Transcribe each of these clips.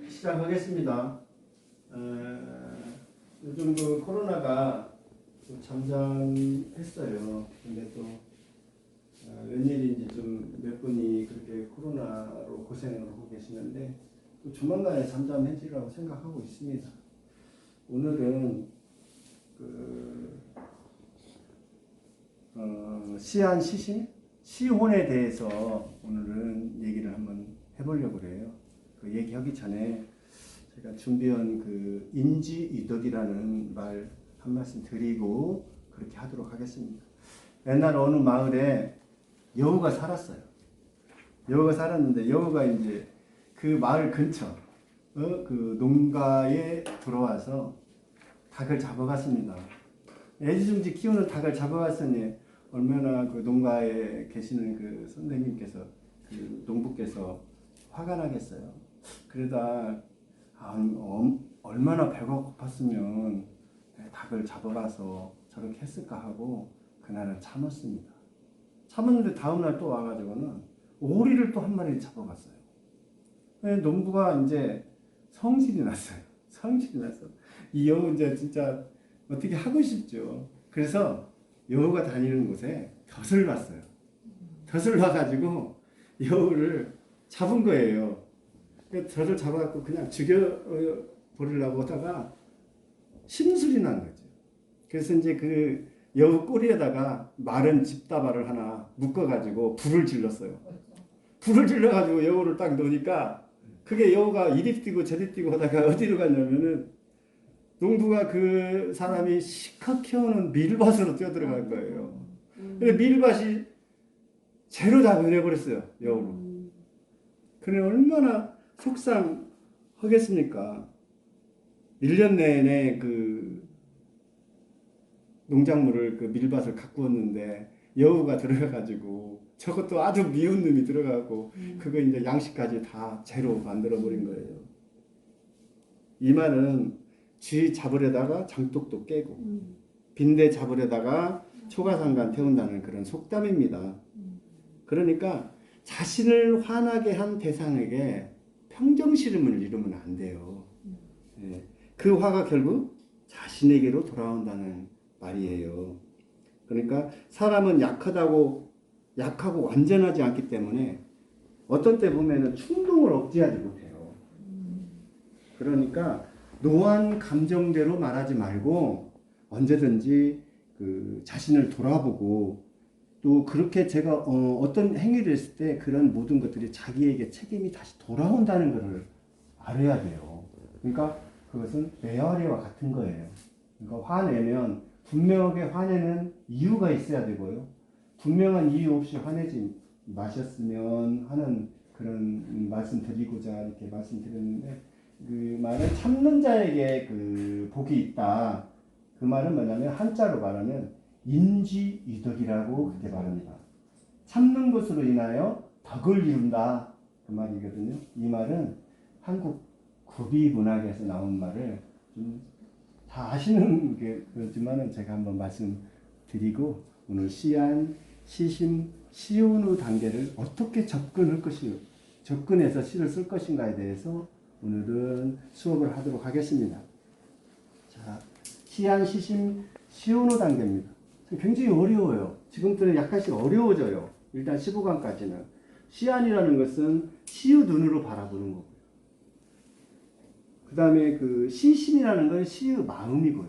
시작하겠습니다. 요즘 그 코로나가 좀 잠잠했어요. 근데 또 웬일인지 좀 몇 분이 그렇게 코로나로 고생을 하고 계시는데 또 조만간에 잠잠해지라고 생각하고 있습니다. 오늘은 시한 시심? 시혼에 대해서 오늘은 얘기를 한번 해보려고 그래요. 그 얘기하기 전에 제가 준비한 그 인지이덕이라는 말 한 말씀 드리고 그렇게 하도록 하겠습니다. 옛날 어느 마을에 여우가 살았어요. 여우가 살았는데 여우가 이제 그 마을 근처 그 농가에 들어와서 닭을 잡아갔습니다. 애지중지 키우는 닭을 잡아갔으니 얼마나 그 농가에 계시는 그 선생님께서 그 농부께서 화가 나겠어요. 그러다 얼마나 배가 고팠으면 닭을 잡아가서 저렇게 했을까 하고 그날은 참았습니다. 참았는데 다음날 또 와가지고는 오리를 또 한 마리 잡아갔어요. 농부가 이제 성질이 났어요. 성질이 났어. 이 여우 이제 진짜 어떻게 하고 싶죠. 그래서 여우가 다니는 곳에 덫을 놨어요. 덫을 놔가지고 여우를 잡은 거예요. 덫을 잡아갖고 그냥 죽여버리려고 하다가 심술이 난 거죠. 그래서 이제 그 여우 꼬리에다가 마른 집다발을 하나 묶어가지고 불을 질렀어요. 불을 질러가지고 여우를 딱 놓으니까 그게 여우가 이리 뛰고 저리 뛰고 하다가 어디로 갔냐면은 농부가 그 사람이 시커 키우는 밀밭으로 뛰어들어간 거예요. 근데 밀밭이 재로 다 변해버렸어요. 여우로. 그래 얼마나 속상하겠습니까? 1년 내내 그 농작물을 그 밀밭을 가꾸었는데 여우가 들어가가지고 저것도 아주 미운 놈이 들어가고 그거 이제 양식까지 다 재로 만들어 버린 거예요. 이 말은 쥐 잡으려다가 장독도 깨고 빈대 잡으려다가 초가상간 태운다는 그런 속담입니다. 그러니까 자신을 화나게 한 대상에게 평정심을 이루면 안 돼요. 예. 그 화가 결국 자신에게로 돌아온다는 말이에요. 그러니까 사람은 약하고 완전하지 않기 때문에 어떤 때 보면은 충동을 억제하지 못해요. 그러니까 노한 감정대로 말하지 말고 언제든지 그 자신을 돌아보고 또 그렇게 제가 어떤 행위를 했을 때 그런 모든 것들이 자기에게 책임이 다시 돌아온다는 것을 알아야 돼요. 그러니까 그것은 메아리와 같은 거예요. 그러니까 화내면 분명하게 화내는 이유가 있어야 되고요. 분명한 이유 없이 화내지 마셨으면 하는 그런 말씀 드리고자 이렇게 말씀드렸는데 그 말은 참는 자에게 그 복이 있다. 그 말은 뭐냐면 한자로 말하면 인지이덕이라고 그렇게 말합니다. 참는 것으로 인하여 덕을 이룬다. 그 말이거든요. 이 말은 한국 구비 문학에서 나온 말을 좀 다 아시는 게 그렇지만은 제가 한번 말씀드리고 오늘 시안, 시심, 시온의 단계를 어떻게 접근해서 시를 쓸 것인가에 대해서 오늘은 수업을 하도록 하겠습니다. 자, 시안, 시심, 시온의 단계입니다. 굉장히 어려워요. 지금부터는 약간씩 어려워져요. 일단 15강까지는. 시안이라는 것은 시의 눈으로 바라보는 거고요. 그 다음에 그 시심이라는 건 시의 마음이고요.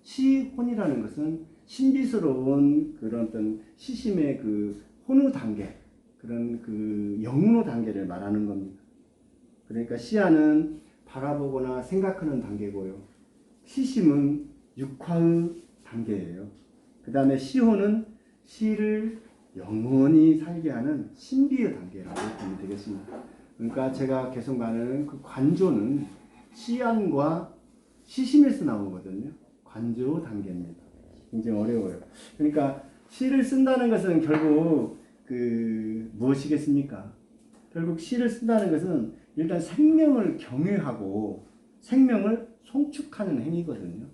시혼이라는 것은 신비스러운 그런 어떤 시심의 그 혼의 단계, 그런 그 영혼의 단계를 말하는 겁니다. 그러니까 시안은 바라보거나 생각하는 단계고요. 시심은 육화의 단계예요. 그 다음에 시혼은 시를 영원히 살게 하는 신비의 단계라고 보면 되겠습니다. 그러니까 제가 계속 말하는 그 관조는 시안과 시심에서 나오거든요. 관조 단계입니다. 굉장히 어려워요. 그러니까 시를 쓴다는 것은 결국 그 무엇이겠습니까? 결국 시를 쓴다는 것은 일단 생명을 경외하고 생명을 송축하는 행위거든요.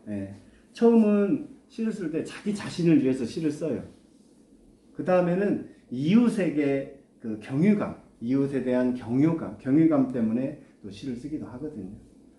네. 처음은 시를 쓸 때 자기 자신을 위해서 시를 써요. 그 다음에는 이웃에게 그 경유감, 이웃에 대한 경유감 때문에 또 시를 쓰기도 하거든요.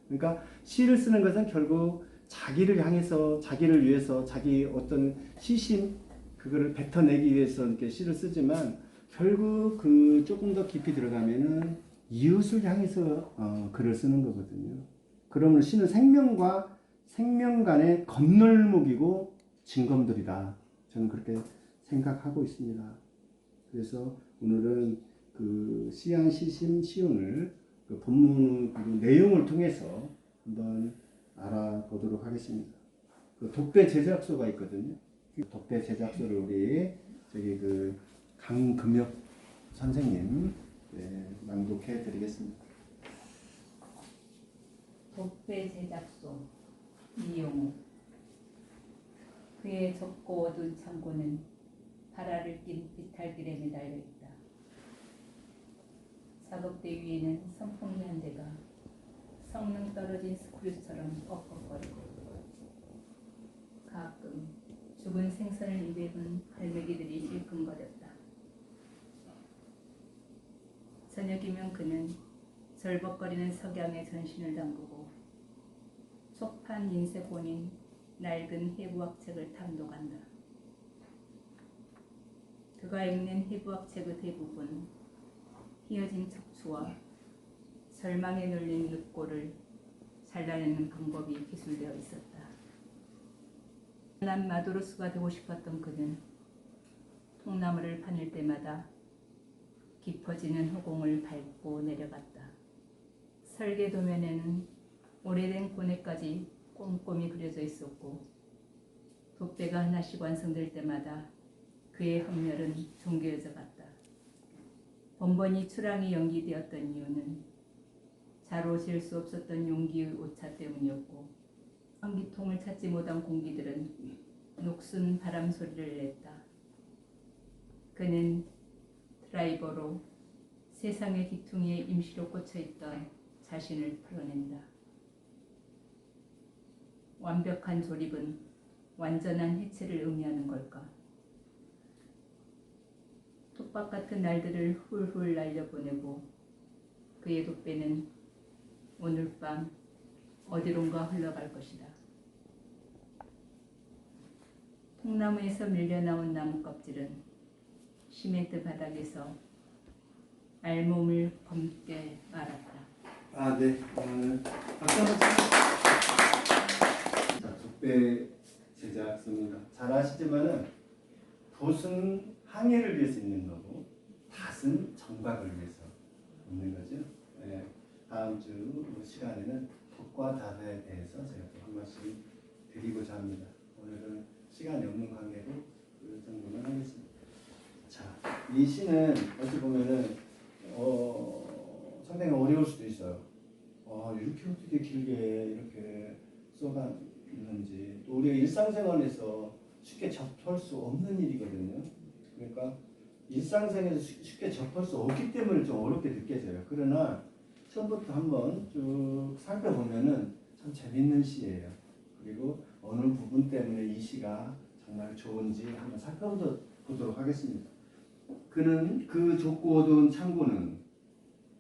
그러니까 시를 쓰는 것은 결국 자기를 향해서, 자기를 위해서, 자기 어떤 시심 그거를 뱉어내기 위해서 이렇게 시를 쓰지만 결국 그 조금 더 깊이 들어가면은 이웃을 향해서 글을 쓰는 거거든요. 그러면 시는 생명과 생명 간의 건널목이고 징검들이다. 저는 그렇게 생각하고 있습니다. 그래서 오늘은 그 시양 시심 시운을 그 본문 그 내용을 통해서 한번 알아보도록 하겠습니다. 그 독배 제작소가 있거든요. 그 독배 제작소를 우리 저기 그 강금혁 선생님 낭독해 드리겠습니다. 독배 제작소 이용우. 그의 좁고 어두운 창고는 발화를 낀 비탈길에 매달려 있다. 작업대 위에는 선풍기 한 대가 성능 떨어진 스크류처럼 뻑뻑거리고 가끔 죽은 생선을 입에 분 갈매기들이 실끈거렸다. 저녁이면 그는 절벅거리는 석양에 전신을 담그고 촉판 인쇄본인 낡은 해부학책을 탐독한다. 그가 읽는 해부학책의 대부분 휘어진 척추와 절망에 눌린 늑골을 잘라내는 방법이 기술되어 있었다. 난 마도로스가 되고 싶었던 그는 통나무를 파낼 때마다 깊어지는 허공을 밟고 내려갔다. 설계 도면에는 오래된 고뇌까지 꼼꼼히 그려져 있었고 독배가 하나씩 완성될 때마다 그의 헌멸은 정교해져 갔다. 번번이 출항이 연기되었던 이유는 자로 잴 수 없었던 용기의 오차 때문이었고 환기통을 찾지 못한 공기들은 녹슨 바람 소리를 냈다. 그는 드라이버로 세상의 뒤퉁이에 임시로 꽂혀있던 자신을 풀어낸다. 완벽한 조립은 완전한 해체를 의미하는 걸까? 톱밥 같은 날들을 훌훌 날려보내고 그의 독배는 오늘 밤 어디론가 흘러갈 것이다. 통나무에서 밀려나온 나무 껍질은 시멘트 바닥에서 알몸을 검게 말았다. 아, 네. 박수 한번 자, 독배 제작소입니다. 잘 아시지만은 돛은 항해를 위해서 있는 거고 닷은 정박을 위해서 있는 거죠. 네. 다음 주 시간에는 돛과 닷에 대해서 제가 또 한 말씀 드리고자 합니다. 오늘은 시간이 없는 관계로 그 정도만 하겠습니다. 자, 이 시는 어찌 보면은 상당히 어려울 수도 있어요. 이렇게 어떻게 길게 이렇게 써놨는지 또 우리가 일상생활에서 쉽게 접할 수 없는 일이거든요. 그러니까 일상생활에서 쉽게 접할 수 없기 때문에 좀 어렵게 느껴져요. 그러나 처음부터 한번 쭉 살펴보면은 참 재밌는 시예요. 그리고 어느 부분 때문에 이 시가 정말 좋은지 한번 살펴보도록 하겠습니다. 그는 그 좁고 어두운 창고는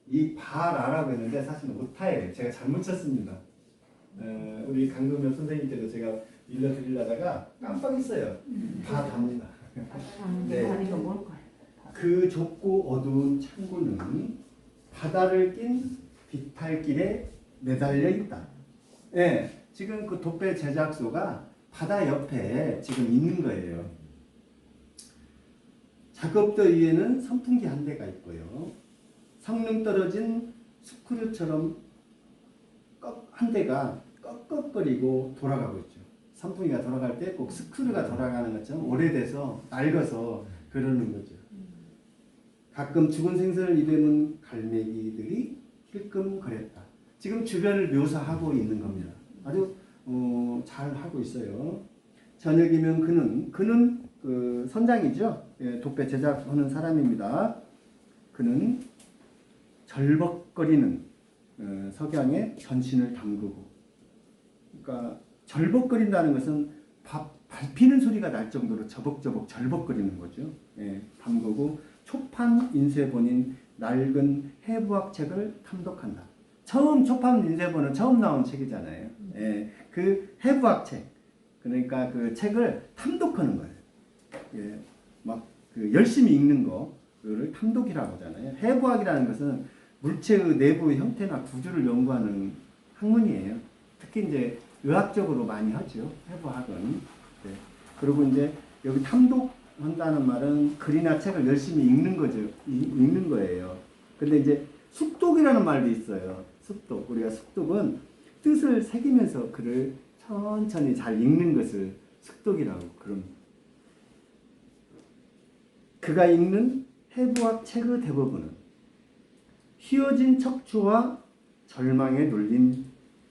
이 바라라고 했는데 사실은 오타예요. 제가 잘못 쳤습니다. 우리 강금현 선생님께도 제가 일러드리려다가 깜빡했어요. 바답니다. 네. 그 좁고 어두운 창고는 바다를 낀 비탈길에 매달려 있다. 네, 지금 그 독배 제작소가 바다 옆에 지금 있는 거예요. 작업대 위에는 선풍기 한 대가 있고요. 성능 떨어진 스크류처럼 한 대가 꺽꺽거리고 돌아가고 있죠. 선풍기가 돌아갈 때 꼭 스크류가 돌아가는 것처럼 오래돼서 낡아서 그러는 거죠. 가끔 죽은 생선을 입에 문 갈매기들이 힐끔거렸다. 지금 주변을 묘사하고 있는 겁니다. 아주 잘 하고 있어요. 저녁이면 그는 그 선장이죠. 예, 독배 제작하는 사람입니다. 그는 절벅거리는 석양에 전신을 담그고, 그러니까 절벅거린다는 것은 밟히는 소리가 날 정도로 저벅저벅 절벅거리는 거죠. 예, 담그고 초판 인쇄본인 낡은 해부학 책을 탐독한다. 처음 초판 인쇄본은 처음 나온 책이잖아요. 예, 그 해부학 책. 그러니까 그 책을 탐독하는 거예요. 예, 막 그 열심히 읽는 거를 탐독이라고 하잖아요. 해부학이라는 것은 물체의 내부 형태나 구조를 연구하는 학문이에요. 특히 이제 의학적으로 많이 하죠. 해부학은. 네. 그리고 이제 여기 탐독한다는 말은 글이나 책을 열심히 읽는 거죠. 읽는 거예요. 근데 이제 숙독이라는 말도 있어요. 숙독. 우리가 숙독은 뜻을 새기면서 글을 천천히 잘 읽는 것을 숙독이라고 그럽니다. 그가 읽는 해부학 책의 대부분은 휘어진 척추와 절망에 눌린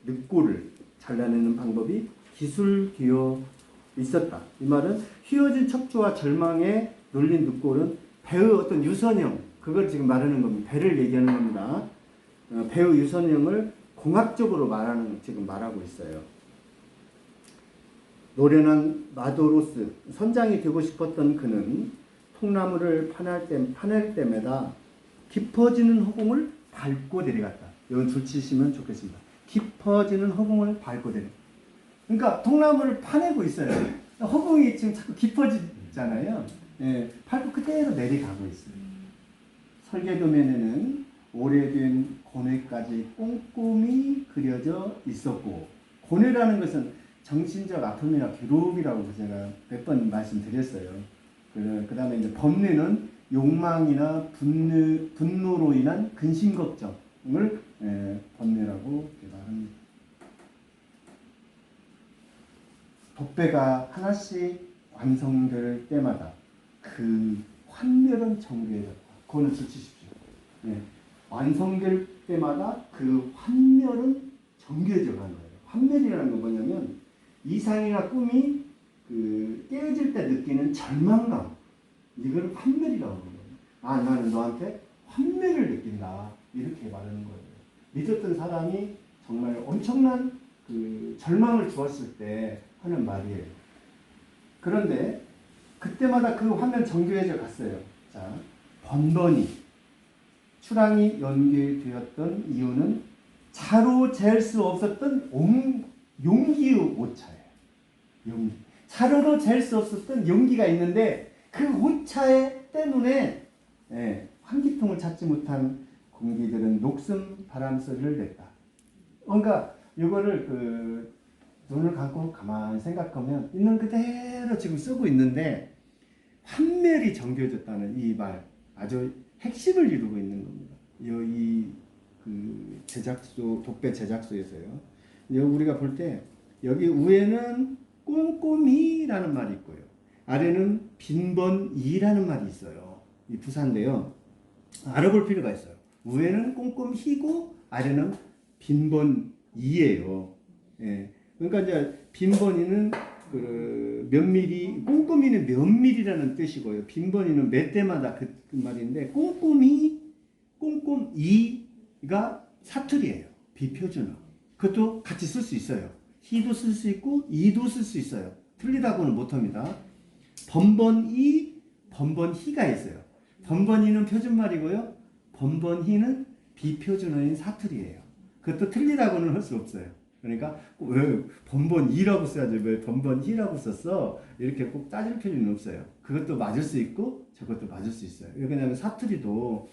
늑골을 잘라내는 방법이 기술되어 있었다. 이 말은 휘어진 척추와 절망에 눌린 늑골은 배의 어떤 유선형, 그걸 지금 말하는 겁니다. 배를 얘기하는 겁니다. 배의 유선형을 공학적으로 지금 말하고 있어요. 노련한 마도로스, 선장이 되고 싶었던 그는 통나무를 파낼 때마다 깊어지는 허공을 밟고 내려갔다. 이건 줄치시면 좋겠습니다. 깊어지는 허공을 밟고 내려. 그러니까 통나무를 파내고 있어요. 허공이 지금 자꾸 깊어지잖아요. 예, 밟고 그대로 내려가고 있어요. 설계도면에는 오래된 고뇌까지 꼼꼼히 그려져 있었고, 고뇌라는 것은 정신적 아픔이나 괴로움이라고 제가 몇 번 말씀드렸어요. 그 다음에 이제 번뇌는 욕망이나 분노로 인한 근심 걱정을 번뇌라고 말합니다. 돛배가 하나씩 완성될 때마다 그 환멸은 정교해졌다. 그거는 줄치십시오. 네. 완성될 때마다 그 환멸은 정교해져 가는 거예요. 환멸이라는 건 뭐냐면 이상이나 꿈이 깨어질 때 느끼는 절망감, 이걸 환멸이라고 하는 거예요. 아, 나는 너한테 환멸을 느낀다, 이렇게 말하는 거예요. 믿었던 사람이 정말 엄청난 절망을 주었을 때 하는 말이에요. 그런데 그때마다 그 화면 정교해져 갔어요. 자, 번번이 출항이 연계되었던 이유는 차로 잴 수 없었던 용기의 오차예요. 용기. 차로도 잴 수 없었던 용기가 있는데 그 오차에 때문에 환기통을 찾지 못한 공기들은 녹슨 바람 소리를 냈다. 그러니까 이거를 눈을 감고 가만히 생각하면 있는 그대로 지금 쓰고 있는데 환멸이 정교해졌다는 이 말 아주 핵심을 이루고 있는 겁니다. 돛배 제작소에서요. 우리가 볼 때 여기 위에는 꼼꼼히라는 말이 있고요. 아래는 빈번이라는 말이 있어요. 이 부사인데요. 알아볼 필요가 있어요. 위에는 꼼꼼히고 아래는 빈번이에요. 예. 그러니까 이제 빈번이는 몇 미리, 꼼꼼히는 몇 미리라는 뜻이고요. 빈번이는 몇 대마다 그 말인데 꼼꼼히가 사투리예요. 비표준어. 그것도 같이 쓸 수 있어요. 히도 쓸 수 있고 이도 쓸 수 있어요. 틀리다고는 못합니다. 번번히가 있어요. 번번히는 표준말이고요. 번번히는 비표준어인 사투리예요. 그것도 틀리다고는 할 수 없어요. 그러니까 왜 번번이라고 써야지 왜 번번히라고 썼어? 이렇게 꼭 따질 필요는 없어요. 그것도 맞을 수 있고 저것도 맞을 수 있어요. 왜냐하면 사투리도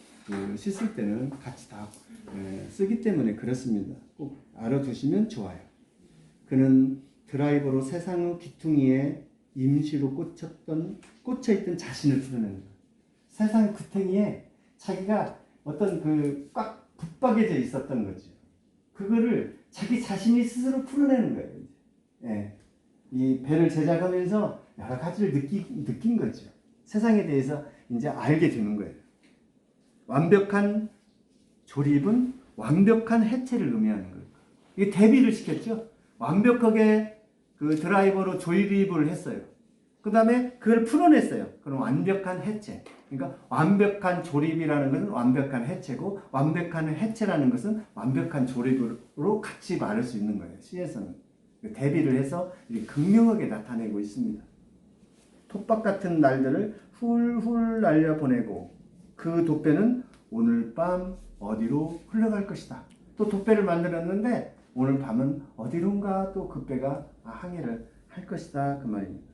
씻을 때는 같이 다 쓰기 때문에 그렇습니다. 꼭 알아두시면 좋아요. 그는 드라이버로 세상의 귀퉁이에 임시로 꽂혀있던 자신을 드러내는 거예요. 세상의 귀퉁이에 자기가 어떤 꽉 붙박여져 있었던 거죠. 그거를 자기 자신이 스스로 풀어내는 거예요. 예. 이 배를 제작하면서 여러 가지를 느낀 거죠. 세상에 대해서 이제 알게 되는 거예요. 완벽한 조립은 완벽한 해체를 의미하는 거예요. 이게 대비를 시켰죠. 완벽하게 드라이버로 조립을 했어요. 그 다음에 그걸 풀어냈어요. 그럼 완벽한 해체. 그러니까 완벽한 조립이라는 것은 완벽한 해체고 완벽한 해체라는 것은 완벽한 조립으로 같이 말할 수 있는 거예요. 시에서는. 대비를 해서 극명하게 나타내고 있습니다. 톱밥 같은 날들을 훌훌 날려보내고 그 돛배는 오늘 밤 어디로 흘러갈 것이다. 또 독배를 만들었는데 오늘 밤은 어디론가 또 그 배가 항해를 할 것이다 그 말입니다.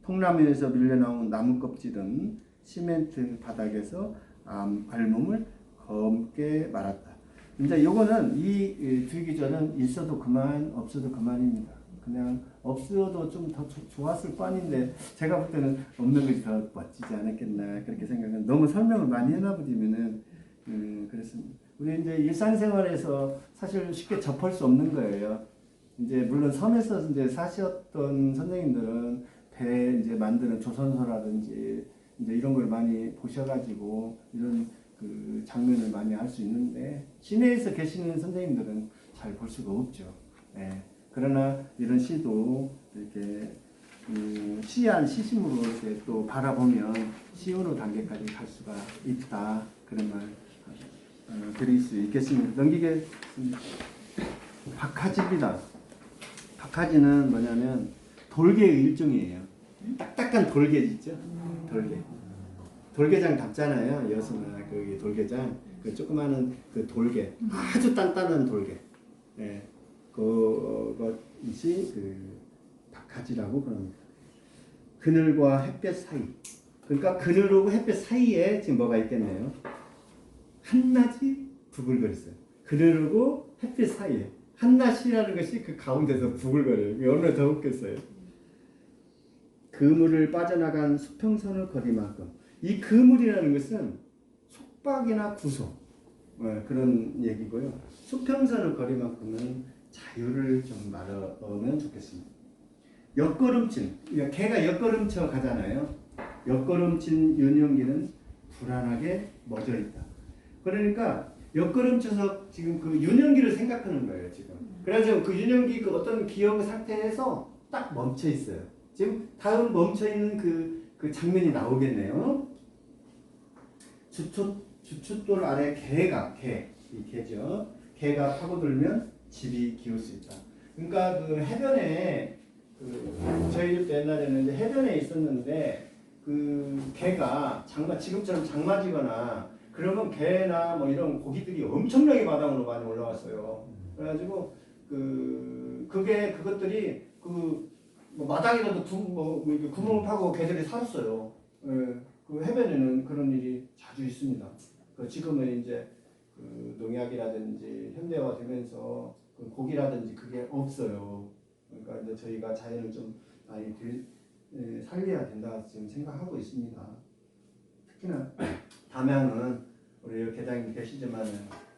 통나무에서 밀려나온 나무 껍질은 시멘트 바닥에서 알몸을 검게 말았다. 이제 요거는 이 두 기절은 있어도 그만 없어도 그만입니다. 그냥 없어도 좀 더 좋았을 뻔인데 제가 볼 때는 없는 것이 더 멋지지 않았겠나 그렇게 생각은 너무 설명을 많이 해놔버리면은 그렇습니다. 우리 이제 일상생활에서 사실 쉽게 접할 수 없는 거예요. 이제 물론 섬에서 이제 사셨던 선생님들은 배 이제 만드는 조선소라든지 이제 이런 걸 많이 보셔가지고 이런 그 장면을 많이 알 수 있는데 시내에서 계시는 선생님들은 잘 볼 수가 없죠. 예. 그러나 이런 시도 이렇게 시한 시심으로 이렇게 또 바라보면 시온호 단계까지 갈 수가 있다 그런 말 드릴 수 있겠습니다. 넘기겠습니다. 박하지입니다. 박하지는 뭐냐면 돌개의 일종이에요. 딱딱한 돌개 있죠? 돌개. 돌개장 닮잖아요. 여수나 거기 돌개장. 그 조그마한 그 돌개. 아주 단단한 돌개. 예. 그것이 그 박하지라고 그럽니다. 그늘과 햇볕 사이. 그러니까 그늘하고 햇볕 사이에 지금 뭐가 있겠네요. 한낮이 부글거렸어요. 그늘하고 햇빛 사이에 한낮이라는 것이 그 가운데서 부글거려요. 얼마나 더 웃겠어요. 그물을 빠져나간 수평선을 거리만큼 이 그물이라는 것은 속박이나 구속 그런 얘기고요. 수평선을 거리만큼은 자유를 좀 말하면 좋겠습니다. 옆걸음친 개가 옆걸음쳐 가잖아요. 옆걸음친 윤영기는 불안하게 멎어 있다. 그러니까 옆걸음쳐서 지금 그 윤영기를 생각하는 거예요, 지금. 그래서 그 윤영기 그 어떤 기억 상태에서 딱 멈춰 있어요. 지금 다음 멈춰 있는 그 장면이 나오겠네요. 주춧돌 아래 개죠. 개가 파고들면 집이 기울 수 있다. 그러니까 그 해변에 저희 집 옛날에는 이제 해변에 있었는데 그 개가 지금처럼 장마지거나 그러면 개나 뭐 이런 고기들이 엄청나게 바닥으로 많이 올라왔어요. 그래가지고 그것들이 뭐 마당이라도 이렇게 구멍을 파고 개들이 살았어요. 예, 그 해변에는 그런 일이 자주 있습니다. 지금은 이제 농약이라든지 현대화되면서 고기라든지 그게 없어요. 그러니까 이제 저희가 자연을 좀 많이 살려야 된다 지금 생각하고 있습니다. 특히나 담양은 우리 계장님 계시지만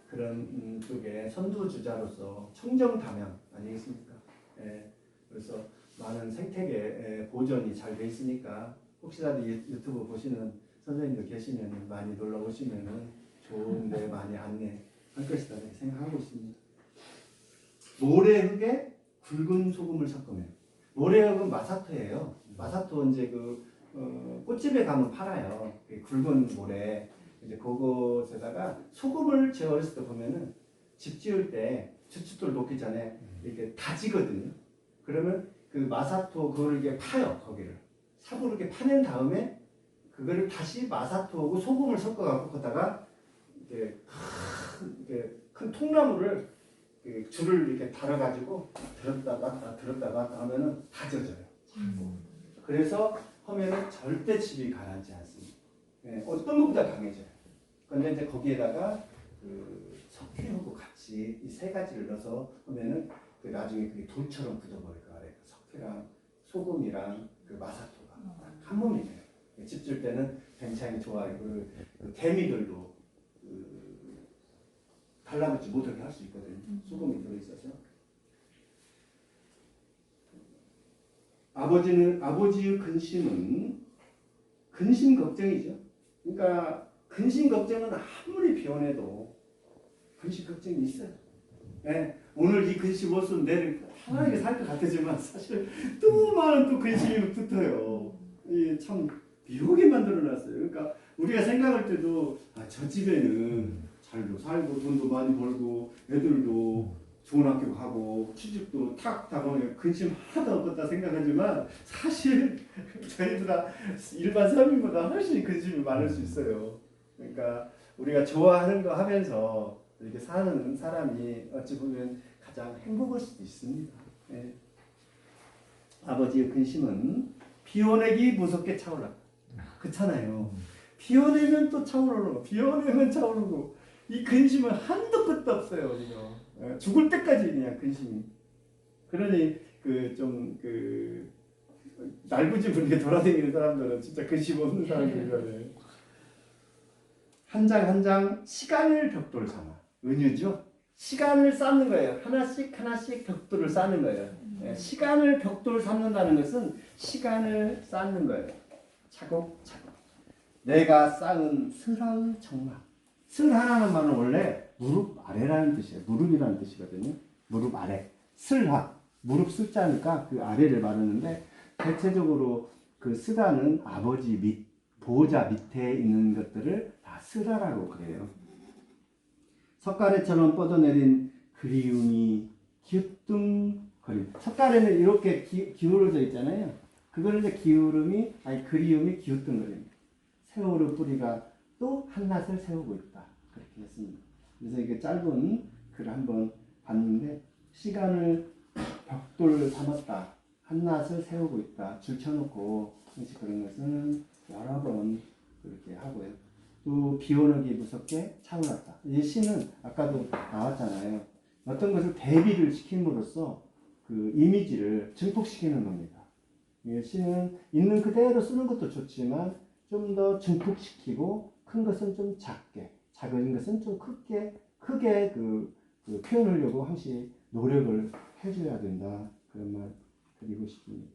그런 쪽에 선두주자로서 청정 담양 아니겠습니까? 예, 그래서 많은 생태계 보존이 잘 돼 있으니까 혹시라도 유튜브 보시는 선생님들 계시면 많이 놀러 오시면은 좋은 데 많이 안내할 것이다 생각하고 있습니다. 모래흙에 굵은 소금을 섞으면 모래흙은 마사토예요. 마사토 이제 꽃집에 가면 팔아요. 굵은 모래. 이제 그것에다가 소금을 제가 어렸을 때 보면은 집 지을 때 주춧돌 놓기 전에 이렇게 다지거든요. 그러면 그 마사토 그걸 이렇게 파요. 거기를 삽으로 이렇게 파낸 다음에 그거를 다시 마사토하고 소금을 섞어 갖고 거다가 이렇게 큰 통나무를 줄을 이렇게 달아가지고 들었다 놨다 하면은 다 젖어요. 그래서 하면은 절대 집이 가라앉지 않습니다. 네, 어떤 것보다 강해져요. 그런데 이제 거기에다가 석회하고 같이 이 세 가지를 넣어서 하면은 나중에 그게 돌처럼 굳어버릴 거 아래 석회랑 소금이랑 마사토가 한 몸이 돼요. 집 질 때는 굉장히 좋아요. 개미들도 달라붙지 못하게 할 수 있거든요. 소금이 들어있어서. 아버지의 근심은 근심 걱정이죠. 그러니까 근심 걱정은 아무리 비워내도 근심 걱정이 있어요. 네, 오늘 이 근심 없으면 내일 편하게 살 것 같지만 사실 또 많은 또 근심이 붙어요. 참 미혹게 만들어놨어요. 그러니까 우리가 생각할 때도 저 집에는 잘도 살고 돈도 많이 벌고 애들도 좋은 학교 가고 취직도 탁탁 하면 근심 하나도 없겠다 생각하지만 사실 저희보다 일반 서민보다 훨씬 근심이 많을 수 있어요. 그러니까 우리가 좋아하는 거 하면서 이렇게 사는 사람이 어찌 보면 가장 행복할 수도 있습니다. 예. 아버지의 근심은 피워내기 무섭게 차올라. 그렇잖아요. 피워내면 또 차오르고, 피워내면 차오르고, 이 근심은 한도 끝도 없어요, 우리가. 예, 죽을 때까지 그냥 근심이. 그러니 날부집 이렇게 돌아다니는 사람들은 진짜 근심 없는 사람들이잖아요. 한 장 한 장 시간을 벽돌 삼아. 은유죠. 시간을 쌓는 거예요. 하나씩 하나씩 벽돌을 쌓는 거예요. 예, 시간을 벽돌 삼는다는 것은 시간을 쌓는 거예요. 차곡차곡. 내가 쌓은 슬하의 정막. 슬하라는 말은 원래 무릎 아래라는 뜻이에요. 무릎이라는 뜻이거든요. 무릎 아래. 슬하. 무릎 숫자니까 그 아래를 말하는데 대체적으로 그 슬하는 아버지 밑, 보호자 밑에 있는 것들을 다 슬하라고 그래요. 석가래처럼 뻗어내린 그리움이 기우뚱거림. 석가래는 이렇게 기울어져 있잖아요. 그거를 이제 그리움이 기우뚱거림. 세월의 뿌리가 또 한낱을 세우고 있다. 그렇게 했습니다. 그래서 이게 짧은 글을 한번 봤는데 시간을 벽돌 삼았다. 한낱을 세우고 있다. 줄쳐놓고 그런 것은 여러 번 그렇게 하고요. 또 비오는 게 무섭게 차올랐다. 이 시는 아까도 나왔잖아요. 어떤 것을 대비를 시킴으로써 그 이미지를 증폭시키는 겁니다. 이 시는 있는 그대로 쓰는 것도 좋지만 좀 더 증폭시키고 큰 것은 좀 작게, 작은 것은 좀 크게 그 표현하려고 항시 노력을 해줘야 된다. 그런 말 드리고 싶습니다.